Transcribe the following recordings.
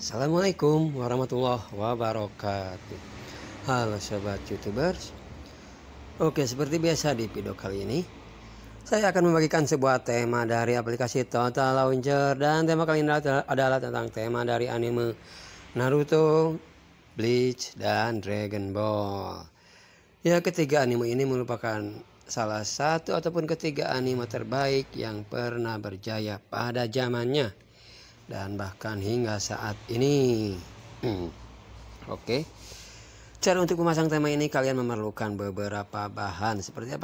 Assalamualaikum warahmatullahi wabarakatuh. Halo sobat YouTubers. Oke, seperti biasa di video kali ini saya akan membagikan sebuah tema dari aplikasi Total Launcher, dan tema kali ini adalah tentang tema dari anime Naruto, Bleach, dan Dragon Ball. Ya, ketiga anime ini merupakan salah satu ataupun ketiga anime terbaik yang pernah berjaya pada zamannya dan bahkan hingga saat ini. Oke. Cara untuk memasang tema ini kalian memerlukan beberapa bahan seperti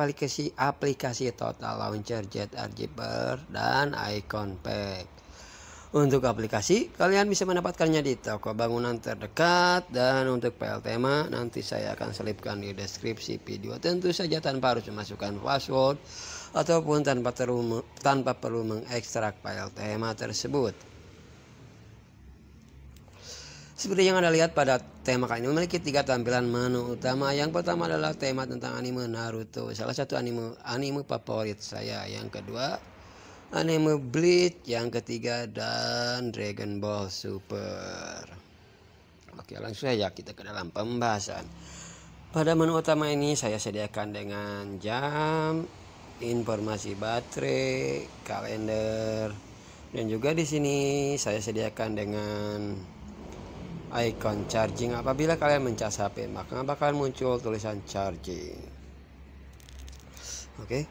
aplikasi Total Launcher, ZRJper, dan Icon Pack. Untuk aplikasi kalian bisa mendapatkannya di toko bangunan terdekat, dan untuk file tema nanti saya akan selipkan di deskripsi video, tentu saja tanpa harus memasukkan password ataupun tanpa perlu mengekstrak file tema tersebut. Seperti yang Anda lihat, pada tema kali ini memiliki 3 tampilan menu utama. Yang pertama adalah tema tentang anime Naruto, salah satu anime favorit saya. Yang kedua, anime Bleach. Yang ketiga, dan Dragon Ball Super. Oke, langsung saja kita ke dalam pembahasan. Pada menu utama ini saya sediakan dengan jam, informasi baterai, kalender, dan juga di sini saya sediakan dengan icon charging. Apabila kalian mencas HP, maka bakal muncul tulisan charging. Oke.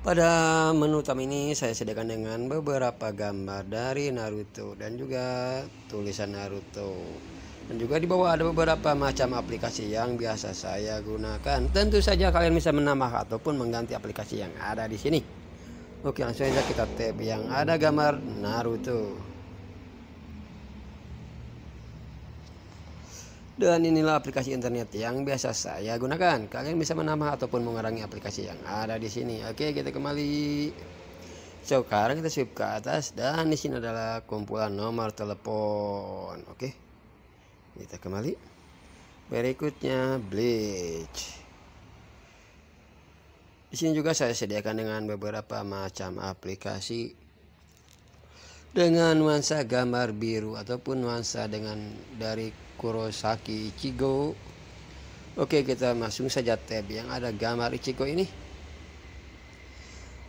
Pada menu utama ini saya sediakan dengan beberapa gambar dari Naruto dan juga tulisan Naruto. Dan juga di bawah ada beberapa macam aplikasi yang biasa saya gunakan. Tentu saja kalian bisa menambah ataupun mengganti aplikasi yang ada di sini. Oke, langsung saja kita tab yang ada gambar Naruto. Dan inilah aplikasi internet yang biasa saya gunakan. Kalian bisa menambah ataupun mengurangi aplikasi yang ada di sini. Oke, kita kembali. Sekarang kita swipe ke atas, dan di sini adalah kumpulan nomor telepon. Oke, kita kembali. Berikutnya Bleach. Di sini juga saya sediakan dengan beberapa macam aplikasi dengan nuansa gambar biru ataupun nuansa dari Kurosaki Ichigo. Oke, kita langsung saja tab yang ada gambar Ichigo ini.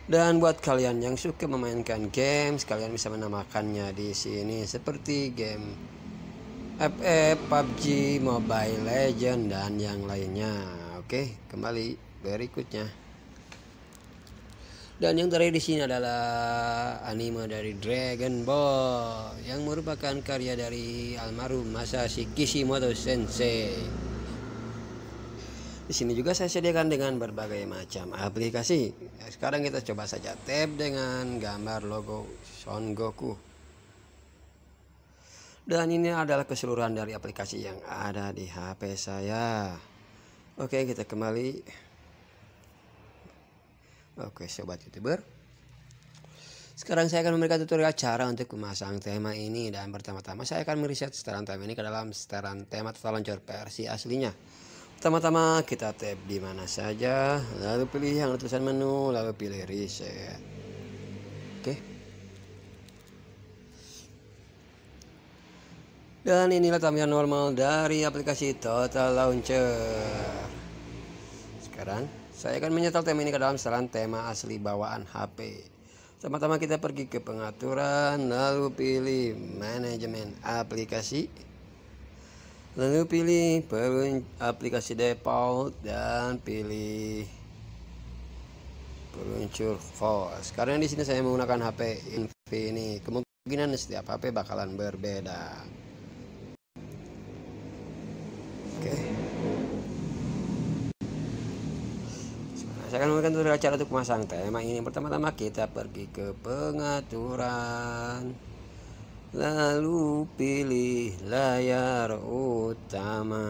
Dan buat kalian yang suka memainkan games, kalian bisa menamakannya di sini seperti game FF, PUBG, Mobile Legend, dan yang lainnya. Oke, kembali berikutnya. Dan yang terakhir di sini adalah anime dari Dragon Ball yang merupakan karya dari almarhum Masashi Kishimoto Sensei. Di sini juga saya sediakan dengan berbagai macam aplikasi. Sekarang kita coba saja tab dengan gambar logo Son Goku. Dan ini adalah keseluruhan dari aplikasi yang ada di HP saya. Oke, kita kembali. Oke, sobat YouTuber. Sekarang saya akan memberikan tutorial cara untuk memasang tema ini, dan pertama-tama saya akan mereset setelan tema ini ke dalam setelan tema Total Launcher versi aslinya. Pertama-tama kita tab di mana saja, lalu pilih yang tulisan menu, lalu pilih reset. Oke. Dan inilah tampilan normal dari aplikasi Total Launcher. Sekarang saya akan menyetel tema ini ke dalam setelan tema asli bawaan HP. Pertama-tama kita pergi ke pengaturan, lalu pilih manajemen aplikasi, lalu pilih aplikasi default, dan pilih peluncur force. Karena di sini saya menggunakan HP Infinix, kemungkinan setiap HP bakalan berbeda. Oke. Saya akan memberikan tutorial cara untuk memasang tema ini. Pertama-tama kita pergi ke pengaturan, lalu pilih layar utama,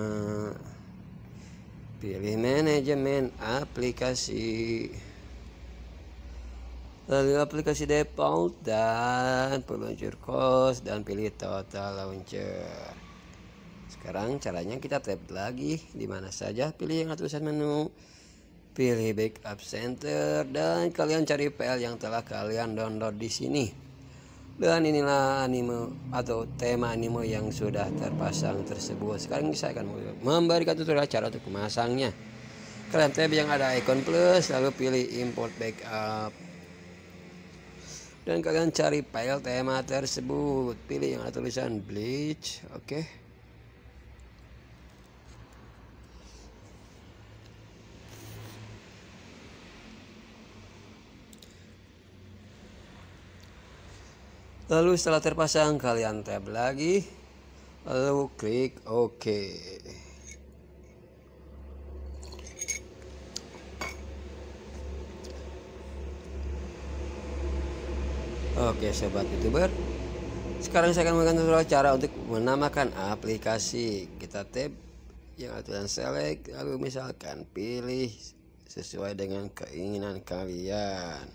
pilih manajemen aplikasi, lalu aplikasi default dan peluncur close, dan pilih Total Launcher. Sekarang caranya kita tab lagi di mana saja, pilih yang tulisan menu, pilih backup center, dan kalian cari file yang telah kalian download di sini. Dan inilah anime atau tema anime yang sudah terpasang tersebut. Sekarang saya akan memberikan tutorial cara untuk memasangnya. Kalian tab yang ada icon plus, lalu pilih import backup. Dan kalian cari file tema tersebut. Pilih yang ada tulisan Bleach, oke. Lalu setelah terpasang kalian tab lagi, lalu klik OK. Oke sobat YouTuber, sekarang saya akan memberikan tutorial cara untuk menamakan aplikasi. Kita tab yang ada tulisan select, lalu misalkan pilih sesuai dengan keinginan kalian.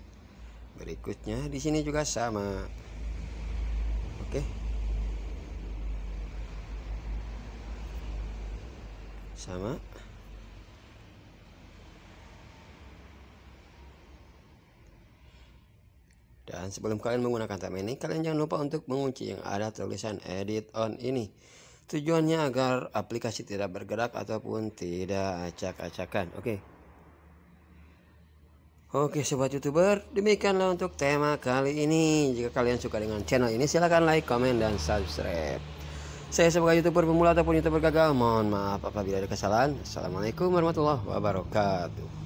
Berikutnya di sini juga sama. Oke. Sama. Dan sebelum kalian menggunakan tab ini, kalian jangan lupa untuk mengunci yang ada tulisan edit on ini. Tujuannya agar aplikasi tidak bergerak ataupun tidak acak-acakan. Oke sobat YouTuber, demikianlah untuk tema kali ini. Jika kalian suka dengan channel ini, silahkan like, komen, dan subscribe. Saya sebagai YouTuber pemula ataupun YouTuber gagal, mohon maaf apabila ada kesalahan. Assalamualaikum warahmatullahi wabarakatuh.